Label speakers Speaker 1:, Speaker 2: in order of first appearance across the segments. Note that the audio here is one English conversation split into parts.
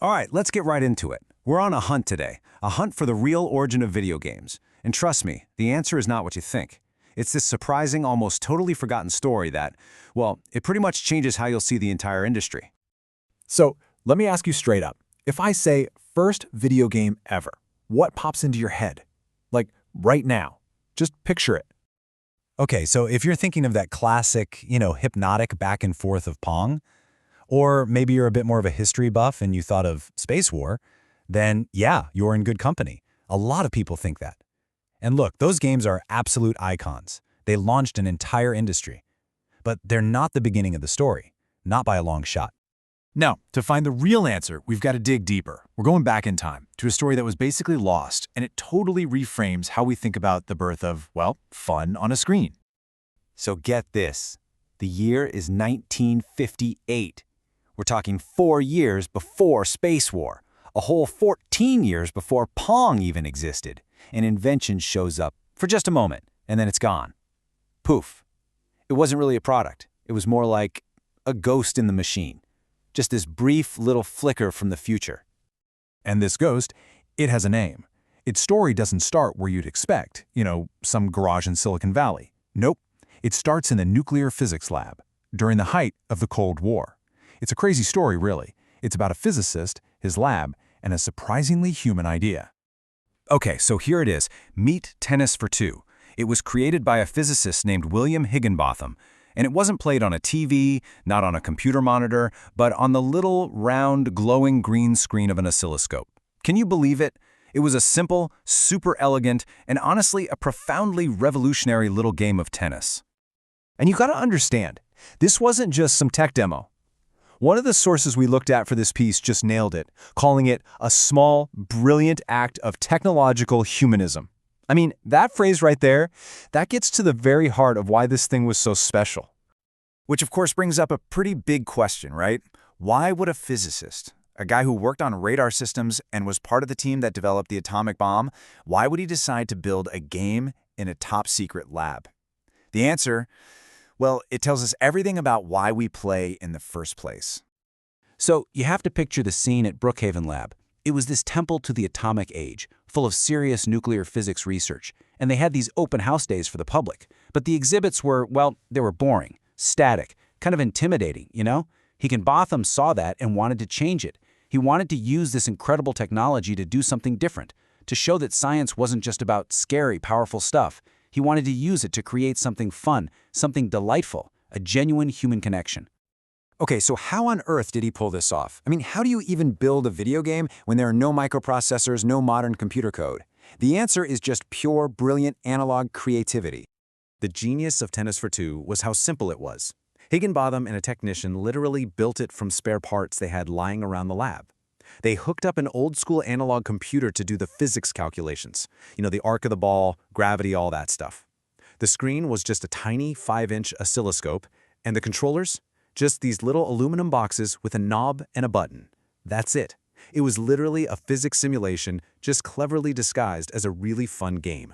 Speaker 1: All right, let's get right into it. We're on a hunt today, a hunt for the real origin of video games. And trust me, the answer is not what you think. It's this surprising, almost totally forgotten story that, well, it pretty much changes how you'll see the entire industry.
Speaker 2: So let me ask you straight up. If I say first video game ever, what pops into your head? Like right now. Just picture it.
Speaker 3: Okay, so if you're thinking of that classic, hypnotic back and forth of Pong, or maybe you're a bit more of a history buff and you thought of Space War, then yeah, you're in good company. A lot of people think that. And look, those games are absolute icons. They launched an entire industry. But they're not the beginning of the story, not by a long shot.
Speaker 2: Now, to find the real answer, we've got to dig deeper. We're going back in time to a story that was basically lost, and it totally reframes how we think about the birth of, well, fun on a screen.
Speaker 1: So get this. The year is 1958. We're talking 4 years before Space War, a whole 14 years before Pong even existed. An invention shows up for just a moment, and then it's gone. Poof. It wasn't really a product. It was more like a ghost in the machine. Just this brief little flicker from the future.
Speaker 2: And this ghost, it has a name. Its story doesn't start where you'd expect, some garage in Silicon Valley. Nope. It starts in the nuclear physics lab, during the height of the Cold War. It's a crazy story, really. It's about a physicist, his lab, and a surprisingly human idea.
Speaker 1: Okay, so here it is. Meet Tennis for Two. It was created by a physicist named William Higinbotham, and it wasn't played on a TV, not on a computer monitor, but on the little, round, glowing green screen of an oscilloscope. Can you believe it? It was a simple, super elegant, and honestly a profoundly revolutionary little game of tennis.
Speaker 2: And you gotta understand, this wasn't just some tech demo. One of the sources we looked at for this piece just nailed it, calling it a small, brilliant act of technological humanism. I mean, that phrase right there, that gets to the very heart of why this thing was so special.
Speaker 1: Which of course brings up a pretty big question, right? Why would a physicist, a guy who worked on radar systems and was part of the team that developed the atomic bomb, why would he decide to build a game in a top-secret lab? The answer, well, it tells us everything about why we play in the first place. So you have to picture the scene at Brookhaven Lab. It was this temple to the atomic age, full of serious nuclear physics research, and they had these open house days for the public. But the exhibits were, well, they were boring, static, kind of intimidating, Higinbotham saw that and wanted to change it. He wanted to use this incredible technology to do something different, to show that science wasn't just about scary, powerful stuff. He wanted to use it to create something fun, something delightful, a genuine human connection. Okay, so how on earth did he pull this off? I mean, how do you even build a video game when there are no microprocessors, no modern computer code? The answer is just pure, brilliant analog creativity. The genius of Tennis for Two was how simple it was. Higinbotham and a technician literally built it from spare parts they had lying around the lab. They hooked up an old-school analog computer to do the physics calculations. The arc of the ball, gravity, all that stuff. The screen was just a tiny 5-inch oscilloscope, and the controllers? Just these little aluminum boxes with a knob and a button. That's it. It was literally a physics simulation, just cleverly disguised as a really fun game.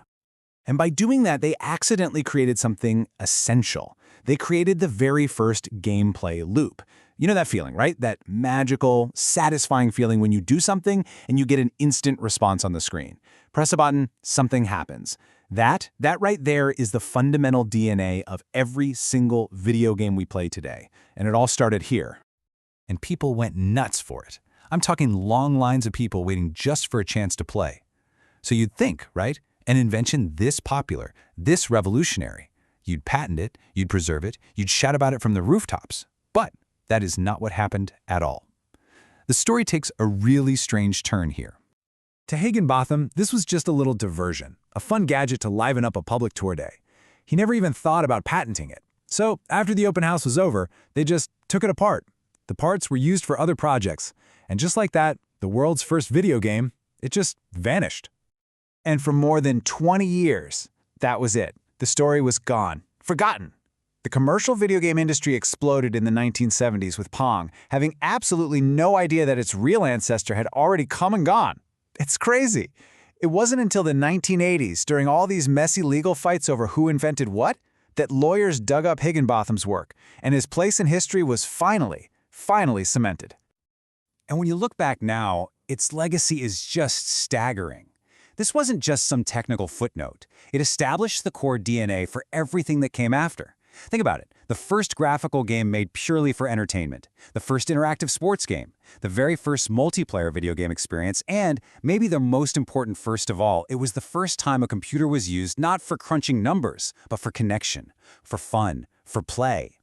Speaker 1: And by doing that, they accidentally created something essential. They created the very first gameplay loop. You know that feeling, right? That magical, satisfying feeling when you do something and you get an instant response on the screen. Press a button, something happens. That right there is the fundamental DNA of every single video game we play today. And it all started here. And people went nuts for it. I'm talking long lines of people waiting just for a chance to play. So you'd think, right? An invention this popular, this revolutionary. You'd patent it, you'd preserve it, you'd shout about it from the rooftops. But that is not what happened at all. The story takes a really strange turn here. To Higinbotham, this was just a little diversion, a fun gadget to liven up a public tour day. He never even thought about patenting it. So after the open house was over, they just took it apart. The parts were used for other projects. And just like that, the world's first video game, it just vanished. And for more than 20 years, that was it. The story was gone, forgotten. The commercial video game industry exploded in the 1970s with Pong, having absolutely no idea that its real ancestor had already come and gone. It's crazy. It wasn't until the 1980s, during all these messy legal fights over who invented what, that lawyers dug up Higinbotham's work, and his place in history was finally cemented. And when you look back now, its legacy is just staggering. This wasn't just some technical footnote. It established the core DNA for everything that came after. Think about it. The first graphical game made purely for entertainment, the first interactive sports game, the very first multiplayer video game experience, and maybe the most important first of all, it was the first time a computer was used not for crunching numbers, but for connection, for fun, for play.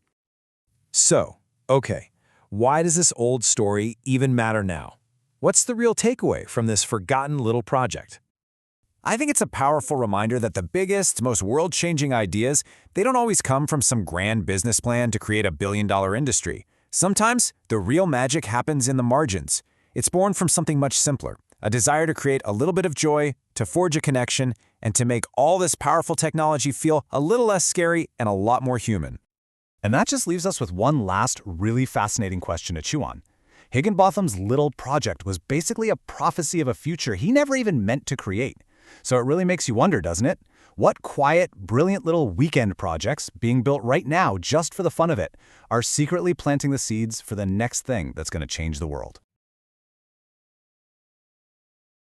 Speaker 4: So, okay, why does this old story even matter now? What's the real takeaway from this forgotten little project?
Speaker 1: I think it's a powerful reminder that the biggest, most world-changing ideas, they don't always come from some grand business plan to create a billion-dollar industry. Sometimes, the real magic happens in the margins. It's born from something much simpler, a desire to create a little bit of joy, to forge a connection, and to make all this powerful technology feel a little less scary and a lot more human.
Speaker 3: And that just leaves us with one last really fascinating question to chew on. Higinbotham's little project was basically a prophecy of a future he never even meant to create. So it really makes you wonder, doesn't it? What quiet, brilliant little weekend projects being built right now just for the fun of it are secretly planting the seeds for the next thing that's going to change the world?